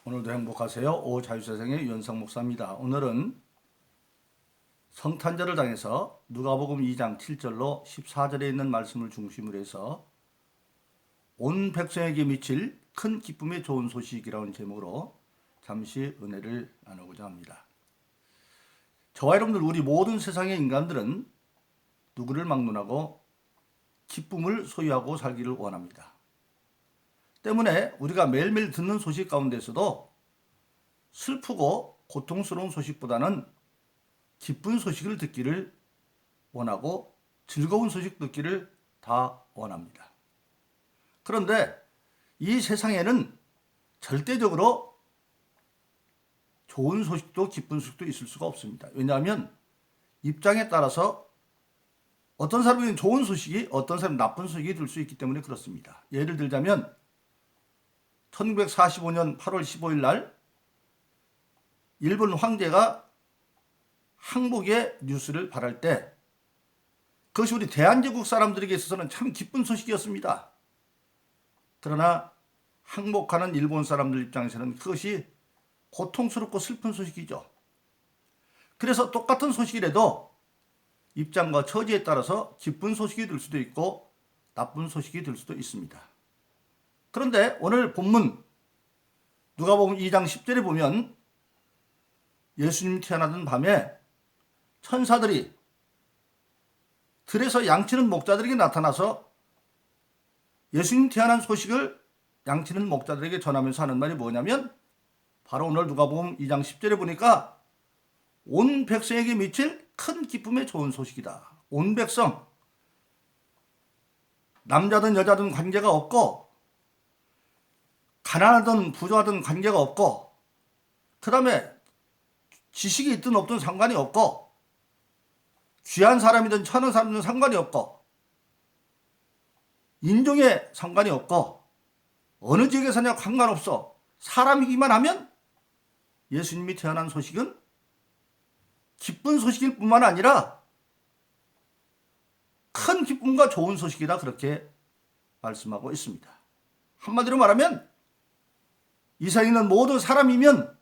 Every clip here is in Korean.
오늘도 행복하세요. 오자유세상의 유현상 목사입니다. 오늘은 성탄절을 당해서 누가복음 2장 7절로 14절에 있는 말씀을 중심으로 해서 온 백성에게 미칠 큰 기쁨의 좋은 소식이라는 제목으로 잠시 은혜를 나누고자 합니다. 저와 여러분들, 우리 모든 세상의 인간들은 누구를 막론하고 기쁨을 소유하고 살기를 원합니다. 때문에 우리가 매일매일 듣는 소식 가운데서도 슬프고 고통스러운 소식보다는 기쁜 소식을 듣기를 원하고 즐거운 소식 듣기를 다 원합니다. 그런데 이 세상에는 절대적으로 좋은 소식도 기쁜 소식도 있을 수가 없습니다. 왜냐하면 입장에 따라서 어떤 사람에게는 좋은 소식이, 어떤 사람은 나쁜 소식이 들 수 있기 때문에 그렇습니다. 예를 들자면 1945년 8월 15일 날 일본 황제가 항복의 뉴스를 발할 때 그것이 우리 대한제국 사람들에게 있어서는 참 기쁜 소식이었습니다. 그러나 항복하는 일본 사람들 입장에서는 그것이 고통스럽고 슬픈 소식이죠. 그래서 똑같은 소식이라도 입장과 처지에 따라서 기쁜 소식이 될 수도 있고 나쁜 소식이 될 수도 있습니다. 그런데 오늘 본문 누가복음 2장 10절에 보면 예수님이 태어나던 밤에 천사들이 들에서 양치는 목자들에게 나타나서 예수님 태어난 소식을 양치는 목자들에게 전하면서 하는 말이 뭐냐면 바로 오늘 누가복음 2장 10절에 보니까 온 백성에게 미칠 큰 기쁨의 좋은 소식이다. 온 백성, 남자든 여자든 관계가 없고 가난하든 부자든 관계가 없고 그 다음에 지식이 있든 없든 상관이 없고 귀한 사람이든 천한 사람이든 상관이 없고 인종에 상관이 없고 어느 지역에 사냐 상관없어. 사람이기만 하면 예수님이 태어난 소식은 기쁜 소식일 뿐만 아니라 큰 기쁨과 좋은 소식이다, 그렇게 말씀하고 있습니다. 한마디로 말하면 이 세상에 있는 모든 사람이면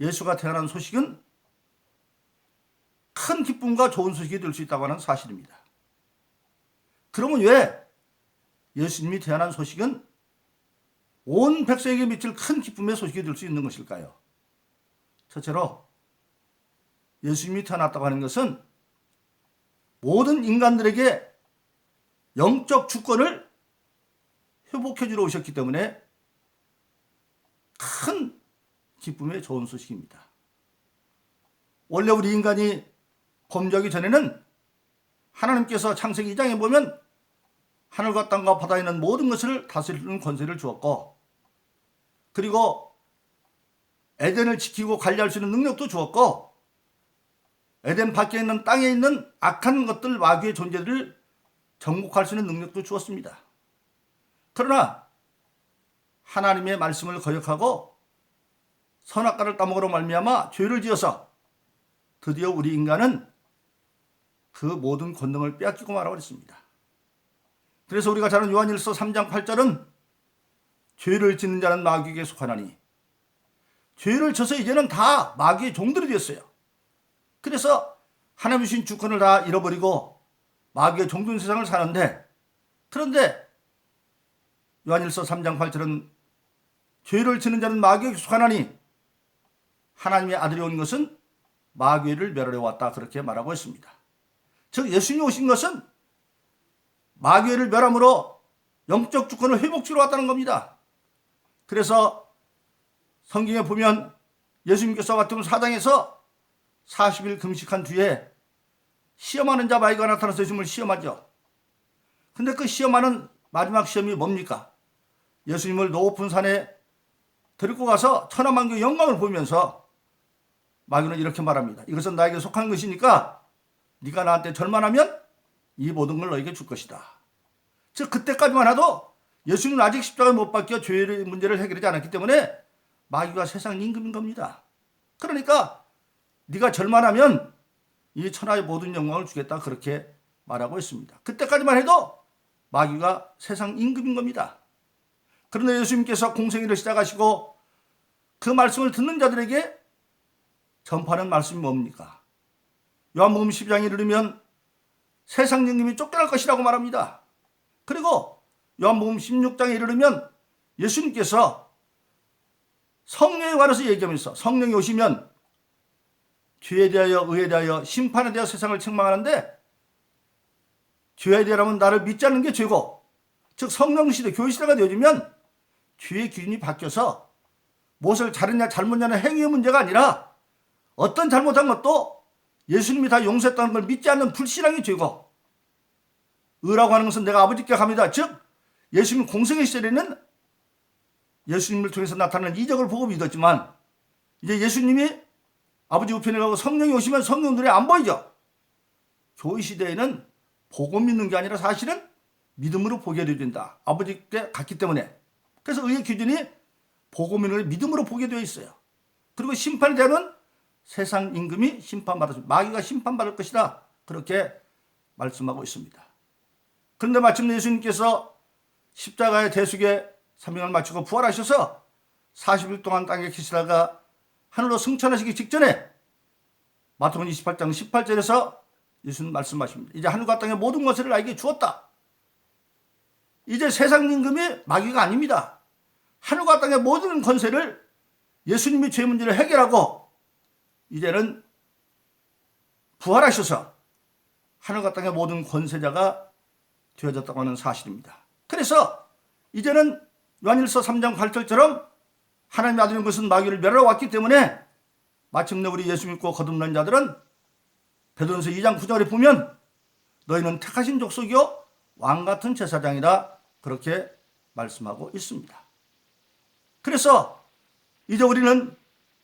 예수가 태어난 소식은 큰 기쁨과 좋은 소식이 될 수 있다고 하는 사실입니다. 그러면 왜 예수님이 태어난 소식은 온 백성에게 미칠 큰 기쁨의 소식이 될 수 있는 것일까요? 첫째로 예수님이 태어났다고 하는 것은 모든 인간들에게 영적 주권을 회복해 주러 오셨기 때문에 큰 기쁨의 좋은 소식입니다. 원래 우리 인간이 범죄하기 전에는 하나님께서 창세기 2장에 보면 하늘과 땅과 바다에 있는 모든 것을 다스리는 권세를 주었고, 그리고 에덴을 지키고 관리할 수 있는 능력도 주었고, 에덴 밖에 있는 땅에 있는 악한 것들, 마귀의 존재들을 정복할 수 있는 능력도 주었습니다. 그러나 하나님의 말씀을 거역하고 선악과를 따먹으로 말미암아 죄를 지어서 드디어 우리 인간은 그 모든 권능을 빼앗기고 말아버렸습니다. 그래서 우리가 잘 아는 요한일서 3장 8절은 죄를 짓는 자는 마귀에게 속하나니, 죄를 져서 이제는 다 마귀의 종들이 되었어요. 그래서 하나님 주신 주권을 다 잃어버리고 마귀의 종된 세상을 사는데, 그런데 요한일서 3장 8절은 죄를 지는 자는 마귀에게 속하나니 하나님의 아들이 온 것은 마귀를 멸하려 왔다, 그렇게 말하고 있습니다. 즉 예수님이 오신 것은 마귀를 멸함으로 영적 주권을 회복주러 왔다는 겁니다. 그래서 성경에 보면 예수님께서 같은 4장에서 40일 금식한 뒤에 시험하는 자 마귀가 나타나서 예수님을 시험하죠. 근데 그 시험하는 마지막 시험이 뭡니까? 예수님을 높은 산에 데리고 가서 천하만국의 영광을 보면서 마귀는 이렇게 말합니다. 이것은 나에게 속한 것이니까 네가 나한테 절만하면 이 모든 걸 너에게 줄 것이다. 즉 그때까지만 해도 예수님은 아직 십자가에 못 박혀 죄의 문제를 해결하지 않았기 때문에 마귀가 세상 임금인 겁니다. 그러니까 네가 절만하면 이 천하의 모든 영광을 주겠다, 그렇게 말하고 있습니다. 그때까지만 해도 마귀가 세상 임금인 겁니다. 그런데 예수님께서 공생애를 시작하시고 그 말씀을 듣는 자들에게 전파하는 말씀이 뭡니까? 요한복음 12장에 이르면 세상 임금이 쫓겨날 것이라고 말합니다. 그리고 요한복음 16장에 이르면 예수님께서 성령에 관해서 얘기하면서 성령이 오시면 죄에 대하여 의에 대하여 심판에 대하여 세상을 책망하는데, 죄에 대하면 나를 믿지 않는 게 죄고, 즉 성령 시대, 교회 시대가 되어지면 죄의 기준이 바뀌어서 무엇을 잘했냐 잘못냐는 행위의 문제가 아니라 어떤 잘못한 것도 예수님이 다 용서했다는 걸 믿지 않는 불신앙이 죄고, 의라고 하는 것은 내가 아버지께 갑니다. 즉 예수님 공생의 시절에는 예수님을 통해서 나타나는 이적을 보고 믿었지만, 이제 예수님이 아버지 우편에 가고 성령이 오시면 성령 눈에 안 보이죠. 교회 시대에는 보고 믿는 게 아니라 사실은 믿음으로 보게 되어야 된다. 아버지께 갔기 때문에. 그래서 의의 기준이 보고 믿는 게 믿음으로 보게 되어 있어요. 그리고 심판에 대한 세상 임금이 심판받을, 마귀가 심판받을 것이다. 그렇게 말씀하고 있습니다. 그런데 마침내 예수님께서 십자가의 대속의 사명을 마치고 부활하셔서 40일 동안 땅에 계시다가 하늘로 승천하시기 직전에 마태복음 28장 18절에서 예수님 말씀하십니다. 이제 하늘과 땅의 모든 것을 나에게 주었다. 이제 세상 임금이 마귀가 아닙니다. 하늘과 땅의 모든 권세를 예수님이 죄 문제를 해결하고 이제는 부활하셔서 하늘과 땅의 모든 권세자가 되어졌다고 하는 사실입니다. 그래서 이제는 요한일서 3장 8절처럼 하나님의 아들인 것은 마귀를 멸하러 왔기 때문에 마침내 우리 예수 믿고 거듭난 자들은 베드로전서 2장 9절에 보면 너희는 택하신 족속이요 왕같은 제사장이다, 그렇게 말씀하고 있습니다. 그래서 이제 우리는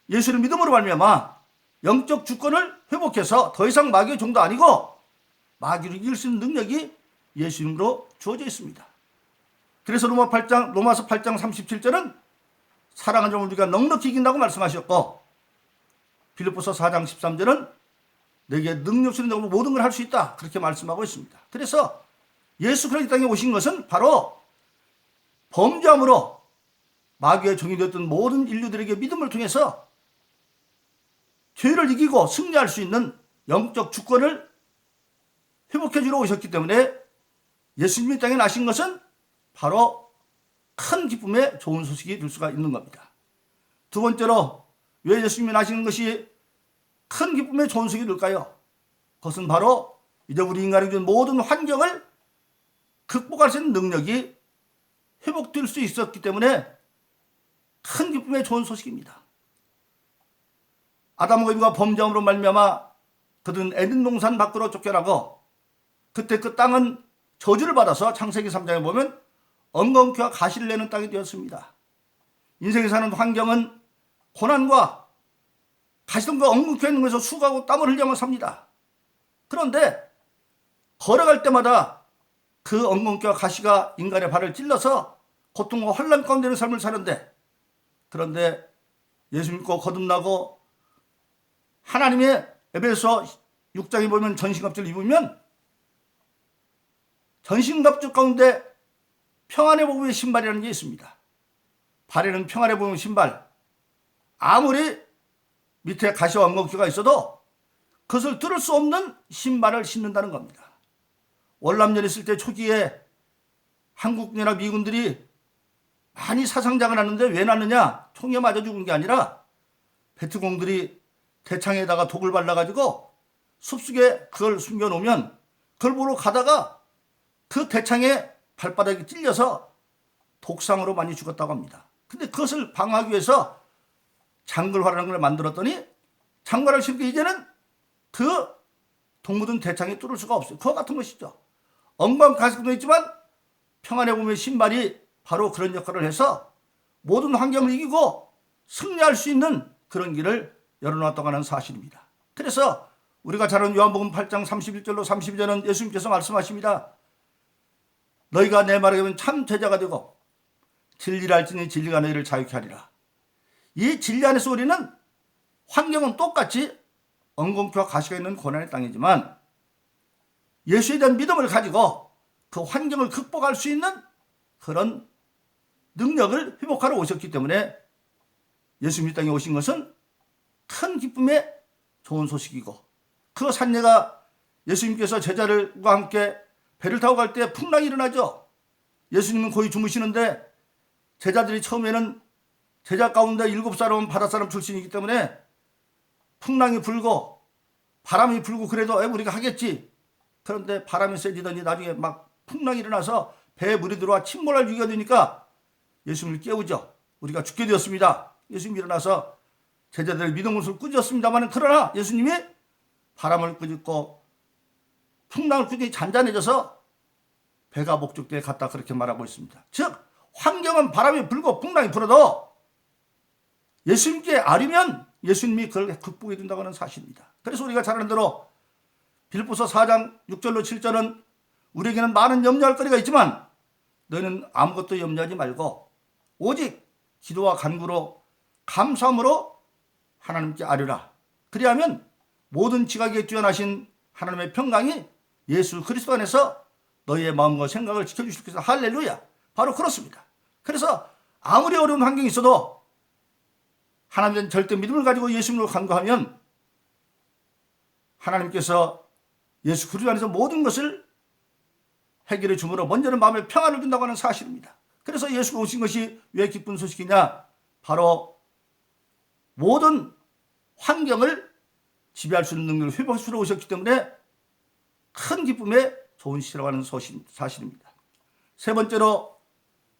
예수를 믿음으로 말미암아 영적 주권을 회복해서 더 이상 마귀의 종도 아니고 마귀를 이길 수 있는 능력이 예수님으로 주어져 있습니다. 그래서 로마서 8장 37절은 사랑하는 자를 우리가 넉넉히 이긴다고 말씀하셨고, 빌립보서 4장 13절은 내게 능력 있는 자로 모든 걸 할 수 있다, 그렇게 말씀하고 있습니다. 그래서 예수 그리스도 땅에 오신 것은 바로 범죄함으로 마귀의 종이 되었던 모든 인류들에게 믿음을 통해서 죄를 이기고 승리할 수 있는 영적 주권을 회복해 주러 오셨기 때문에 예수님이 땅에 나신 것은 바로 큰 기쁨의 좋은 소식이 될 수가 있는 겁니다. 두 번째로 왜 예수님이 나시는 것이 큰 기쁨의 좋은 소식이 될까요? 그것은 바로 이제 우리 인간에게 준 모든 환경을 극복할 수 있는 능력이 회복될 수 있었기 때문에 큰 기쁨의 좋은 소식입니다. 아담과 이브가 범죄함으로 말미암아 그들은 에덴 동산 밖으로 쫓겨나고, 그때 그 땅은 저주를 받아서 창세기 3장에 보면 엉겅퀴와 가시를 내는 땅이 되었습니다. 인생에 사는 환경은 고난과 가시덤과 엉겅퀴가 있는 곳에서 수고하고 땀을 흘려만 삽니다. 그런데 걸어갈 때마다 그 엉겅퀴와 가시가 인간의 발을 찔러서 고통과 혼란 가운데 있는 삶을 사는데, 그런데 예수 믿고 거듭나고 하나님의 에베소 6장에 보면 전신갑주를 입으면 전신갑주 가운데 평안의 복음의 신발이라는 게 있습니다. 발에는 평안의 복음의 신발, 아무리 밑에 가시와 엉겅퀴가 있어도 그것을 뚫을 수 없는 신발을 신는다는 겁니다. 월남전 있을 때 초기에 한국이나 미군들이 많이 사상장을 하는데 왜 났느냐? 총에 맞아 죽은 게 아니라 베트공들이 대창에다가 독을 발라가지고 숲속에 그걸 숨겨놓으면 그걸 보러 가다가 그 대창에 발바닥이 찔려서 독상으로 많이 죽었다고 합니다. 근데 그것을 방어하기 위해서 장글화라는 걸 만들었더니 장관을 신고 이제는 그 동무든 대창에 뚫을 수가 없어요. 그와 같은 것이죠. 엉망가시도 있지만 평안에 보면 신발이 바로 그런 역할을 해서 모든 환경을 이기고 승리할 수 있는 그런 길을 열어놨다고 하는 사실입니다. 그래서 우리가 잘 아는 요한복음 8장 31절로 32절은 예수님께서 말씀하십니다. 너희가 내 말에 하면 참 제자가 되고 진리를 알지니 진리가 너희를 자유케 하리라. 이 진리 안에서 우리는 환경은 똑같이 엉겅퀴와 가시가 있는 고난의 땅이지만 예수에 대한 믿음을 가지고 그 환경을 극복할 수 있는 그런 능력을 회복하러 오셨기 때문에 예수님이 땅에 오신 것은 큰 기쁨의 좋은 소식이고, 그 산녀가 예수님께서 제자들과 함께 배를 타고 갈 때 풍랑이 일어나죠. 예수님은 거의 주무시는데 제자들이 처음에는 제자 가운데 7사람은 바닷사람 출신이기 때문에 풍랑이 불고 바람이 불고 그래도 우리가 하겠지. 그런데 바람이 세지더니 나중에 막 풍랑이 일어나서 배에 물이 들어와 침몰할 위기가 되니까 예수님을 깨우죠. 우리가 죽게 되었습니다. 예수님이 일어나서 제자들의 믿음을 꾸짖었습니다만, 그러나 예수님이 바람을 꾸짖고 풍랑을 꾸짖고 잔잔해져서 배가 목적지에 갔다, 그렇게 말하고 있습니다. 즉 환경은 바람이 불고 풍랑이 불어도 예수님께 아뢰면 예수님이 그걸 극복해 준다고 하는 사실입니다. 그래서 우리가 잘 아는 대로 빌립보서 4장 6절로 7절은 우리에게는 많은 염려할 거리가 있지만 너희는 아무것도 염려하지 말고 오직 기도와 간구로 감사함으로 하나님께 아뢰라. 그리하면 모든 지각에 뛰어나신 하나님의 평강이 예수 그리스도 안에서 너희의 마음과 생각을 지켜주실 것이다. 할렐루야. 바로 그렇습니다. 그래서 아무리 어려운 환경이 있어도 하나님의 절대 믿음을 가지고 예수님으로 간구하면 하나님께서 예수 그리스도 안에서 모든 것을 해결해 주므로 먼저는 마음에 평안을 준다고 하는 사실입니다. 그래서 예수가 오신 것이 왜 기쁜 소식이냐? 바로 모든 환경을 지배할 수 있는 능력을 회복할 수 오셨기 때문에 큰 기쁨에 좋은 시라고 하는 사실입니다. 세 번째로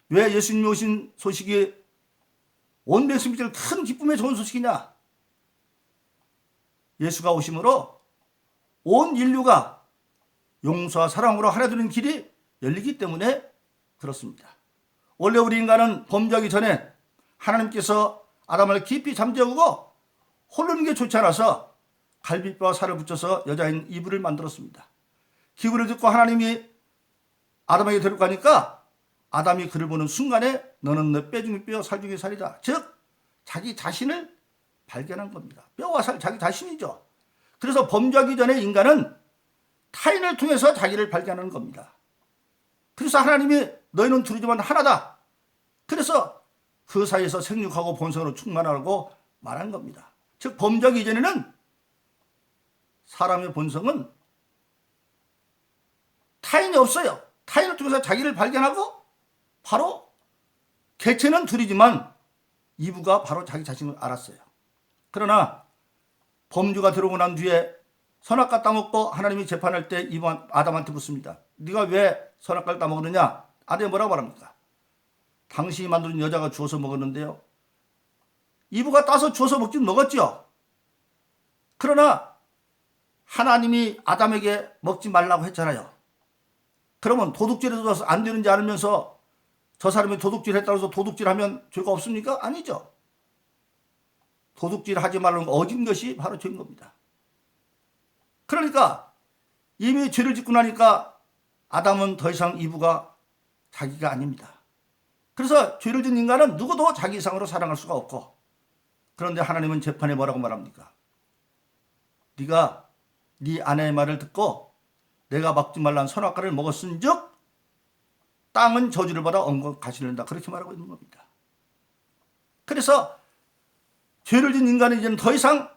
왜 예수님이 오신 소식이 온 백성들 큰 기쁨에 좋은 소식이냐? 예수가 오심으로 온 인류가 용서와 사랑으로 하나 되는 길이 열리기 때문에 그렇습니다. 원래 우리 인간은 범죄하기 전에 하나님께서 아담을 깊이 잠재우고 홀르는 게 좋지 않아서 갈비뼈와 살을 붙여서 여자인 이브를 만들었습니다. 기구를 듣고 하나님이 아담에게 데려가니까 아담이 그를 보는 순간에 너는 내 뼈 중에 뼈, 살 중에 살이다. 즉 자기 자신을 발견한 겁니다. 뼈와 살, 자기 자신이죠. 그래서 범죄하기 전에 인간은 타인을 통해서 자기를 발견하는 겁니다. 그래서 하나님이 너희는 둘이지만 하나다. 그래서 그 사이에서 생육하고 본성으로 충만하라고 말한 겁니다. 즉 범죄하기 이전에는 사람의 본성은 타인이 없어요. 타인을 통해서 자기를 발견하고 바로 개체는 둘이지만 이브가 바로 자기 자신을 알았어요. 그러나 범죄가 들어오고 난 뒤에 선악과 따먹고 하나님이 재판할 때 이브 아담한테 묻습니다. 네가 왜 선악과를 따먹었느냐? 아담이 뭐라고 말합니까? 당신이 만든 여자가 주워서 먹었는데요. 이브가 따서 주워서 먹긴 먹었죠. 그러나 하나님이 아담에게 먹지 말라고 했잖아요. 그러면 도둑질에 들어서 안 되는지 알면서 저 사람이 도둑질 했다고 해서 도둑질하면 죄가 없습니까? 아니죠. 도둑질 하지 말라는 거 어긴 것이 바로 죄인 겁니다. 그러니까 이미 죄를 짓고 나니까 아담은 더 이상 이브가 자기가 아닙니다. 그래서 죄를 짓는 인간은 누구도 자기 이상으로 사랑할 수가 없고, 그런데 하나님은 재판에 뭐라고 말합니까? 네가 네 아내의 말을 듣고 내가 먹지 말라는 선악과를 먹었은즉 땅은 저주를 받아 엉거 가시는다. 그렇게 말하고 있는 겁니다. 그래서 죄를 짓는 인간은 이제는 더 이상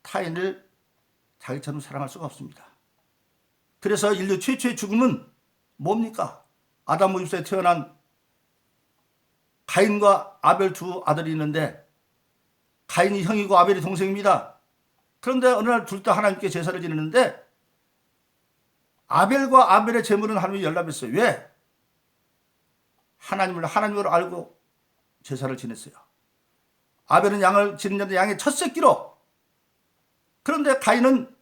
타인을 자기처럼 사랑할 수가 없습니다. 그래서 인류 최초의 죽음은 뭡니까? 아담 무집사에 태어난 가인과 아벨 두 아들이 있는데 가인이 형이고 아벨이 동생입니다. 그런데 어느 날 둘 다 하나님께 제사를 지내는데 아벨과 아벨의 제물은 하나님이 열람했어요. 왜? 하나님으로 알고 제사를 지냈어요. 아벨은 양을 지냈는데 양의 첫 새끼로. 그런데 가인은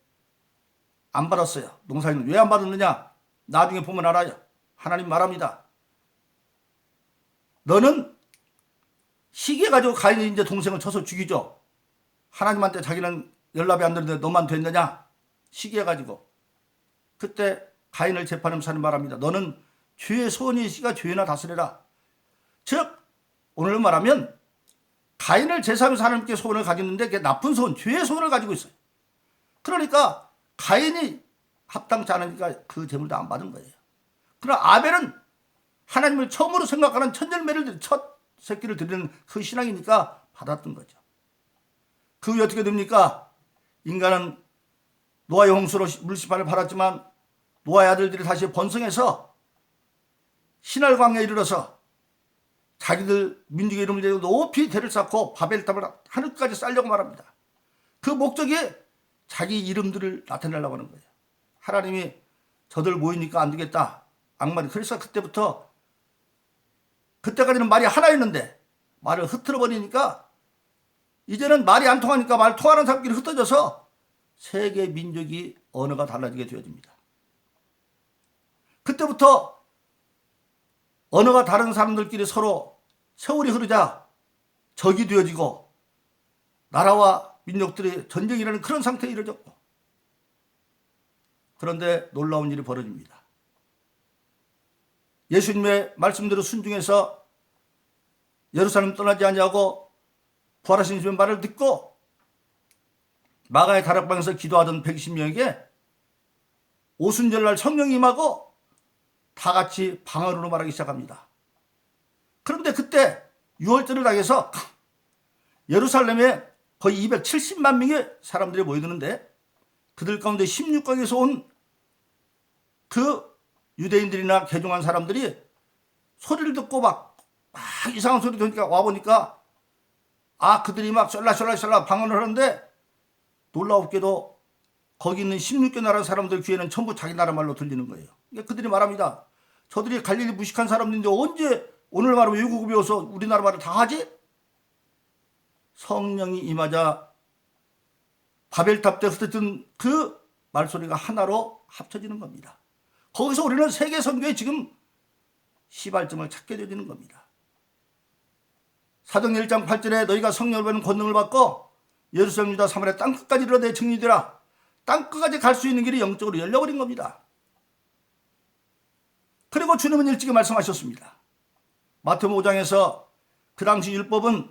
안 받았어요. 농사인은 왜 안 받았느냐? 나중에 보면 알아요. 하나님 말합니다. 너는 시기해 가지고 가인이 이제 동생을 쳐서 죽이죠. 하나님한테 자기는 연락이 안 되는데 너만 됐느냐? 시기해 가지고. 그때 가인을 재판하면서 하는 말합니다. 너는 죄의 소원이 있으니까 죄나 다스려라. 즉 오늘 말하면 가인을 제사하면서 하나님께 소원을 가졌는데 그게 나쁜 소원, 죄의 소원을 가지고 있어요. 그러니까 가인이 합당치 않으니까 그 제물도 안 받은 거예요. 그러나 아벨은 하나님을 처음으로 생각하는 첫 열매를 첫 새끼를 드리는 그 신앙이니까 받았던 거죠. 그 후에 어떻게 됩니까? 인간은 노아의 홍수로 물심판을 받았지만 노아의 아들들이 다시 번성해서 신할 광야에 이르러서 자기들 민족의 이름을 대고 높이 대를 쌓고 바벨탑을 하늘까지 쌓으려고 말합니다. 그 목적이 자기 이름들을 나타내려고 하는 거예요. 하나님이 저들 모이니까 안 되겠다. 악마리. 그래서 그때까지는 말이 하나였는데 말을 흐트러 버리니까 이제는 말이 안 통하니까 말 통하는 사람끼리 흩어져서 세계 민족이 언어가 달라지게 되어집니다. 그때부터 언어가 다른 사람들끼리 서로 세월이 흐르자 적이 되어지고 나라와 민족들이 전쟁이라는 그런 상태에 이르렀고, 그런데 놀라운 일이 벌어집니다. 예수님의 말씀대로 순종해서 예루살렘 떠나지 아니하고 부활하신 주의 말을 듣고 마가의 다락방에서 기도하던 120명에게 오순절날 성령이 임하고 다 같이 방언으로 말하기 시작합니다. 그런데 그때 유월절을 당해서 예루살렘에 거의 270만 명의 사람들이 모여드는데 그들 가운데 16강에서 온 그 유대인들이나 개종한 사람들이 소리를 듣고 막 이상한 소리 들으니까 와보니까 그들이 막 쏠라쏠라 방언을 하는데 놀라웠게도 거기 있는 16개 나라 사람들 귀에는 전부 자기 나라 말로 들리는 거예요. 그러니까 그들이 말합니다. 저들이 갈릴리 무식한 사람들인데 언제 오늘 말하면 외국어 배워서 우리나라 말을 다 하지? 성령이 임하자 바벨탑 때 흩어진 그 말소리가 하나로 합쳐지는 겁니다. 거기서 우리는 세계 선교에 지금 시발점을 찾게 되는 겁니다. 사도행 1장 8절에 너희가 성령을 받는 권능을 받고 예루살렘 유다 사마리아 땅끝까지 이르러 내 증인이되라. 땅끝까지 갈 수 있는 길이 영적으로 열려버린 겁니다. 그리고 주님은 일찍이 말씀하셨습니다. 마태복음 5장에서 그 당시 율법은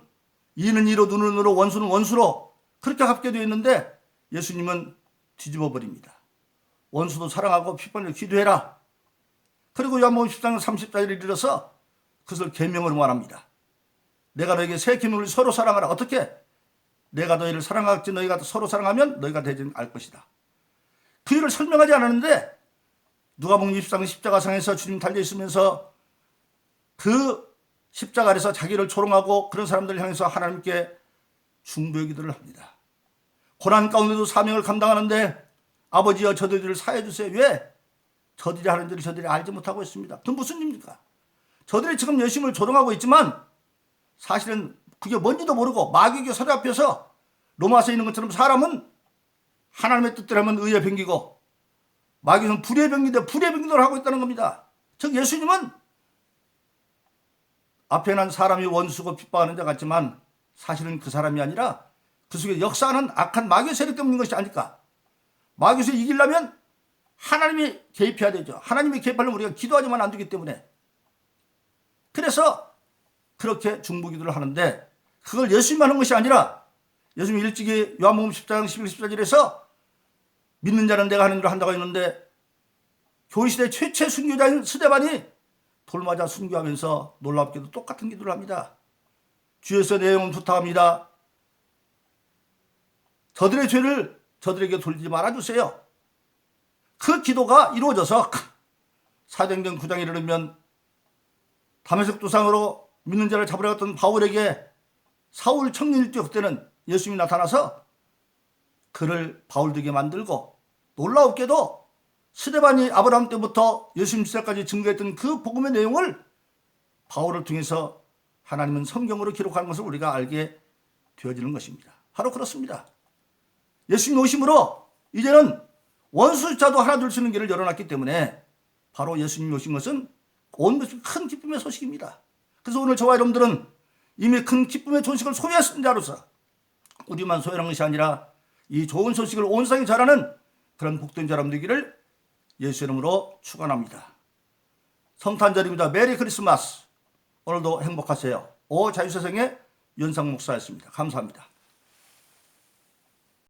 이는 이로 눈은 눈으로 원수는 원수로 그렇게 합게 되어 있는데 예수님은 뒤집어 버립니다. 원수도 사랑하고 핏발로 기도해라. 그리고 요한복음 10장 30절에 이르러서 그것을 계명으로 말합니다. 내가 너에게 새 계명을 서로 사랑하라. 어떻게? 내가 너희를 사랑하겠지 너희가 서로 사랑하면 너희가 되지 알 것이다. 그 일을 설명하지 않았는데 누가복음 20장 십자가상에서 주님 달려있으면서 그 십자가 아래서 자기를 조롱하고 그런 사람들을 향해서 하나님께 중보의 기도를 합니다. 고난 가운데도 사명을 감당하는데 아버지여 저들을 사해 주세요. 왜? 저들이 하는 일을 저들이 알지 못하고 있습니다. 그건 무슨 일입니까? 저들이 지금 예수님을 조롱하고 있지만 사실은 그게 뭔지도 모르고 마귀의 서리 앞에서 로마서에 있는 것처럼 사람은 하나님의 뜻대로 하면 의에 병기고 마귀는 불의에 병기인데 불의의 병기를 하고 있다는 겁니다. 즉 예수님은 앞에 난 사람이 원수고 핍박하는 자 같지만 사실은 그 사람이 아니라 그 속에 역사하는 악한 마귀의 세력 때문인 것이 아닐까. 마귀에서 이기려면 하나님이 개입해야 되죠. 하나님이 개입하려면 우리가 기도하지만 안 되기 때문에. 그래서 그렇게 중보기도를 하는데 그걸 예수님이 하는 것이 아니라 예수님이 일찍이 요한복음 10장 11, 14절에서 믿는 자는 내가 하는 일을 한다고 했는데 교회시대 최초의 순교자인 스데반이 돌맞아 순교하면서 놀랍게도 똑같은 기도를 합니다. 주여서 내 영혼 부탁합니다. 저들의 죄를 저들에게 돌리지 말아주세요. 그 기도가 이루어져서 사도행전 9장에 이르면 다메섹 도상으로 믿는 자를 잡으려 했던 바울에게 사울 청년일 때 그때는 예수님이 나타나서 그를 바울 되게 만들고 놀라웠게도 스데반이 아브라함 때부터 예수님 시대까지 증거했던 그 복음의 내용을 바울을 통해서 하나님은 성경으로 기록하는 것을 우리가 알게 되어지는 것입니다. 바로 그렇습니다. 예수님 오심으로 이제는 원수자도 하나 둘 수 있는 길을 열어놨기 때문에 바로 예수님이 오신 것은 온 것이 큰 기쁨의 소식입니다. 그래서 오늘 저와 여러분들은 이미 큰 기쁨의 소식을 소유했은 자로서 우리만 소유한 것이 아니라 이 좋은 소식을 온 세상에 전하는 그런 복된 사람 되기를 예수 이름으로 축원합니다. 성탄절입니다. 메리 크리스마스. 오늘도 행복하세요. 오 자유세상의 윤상 목사였습니다. 감사합니다.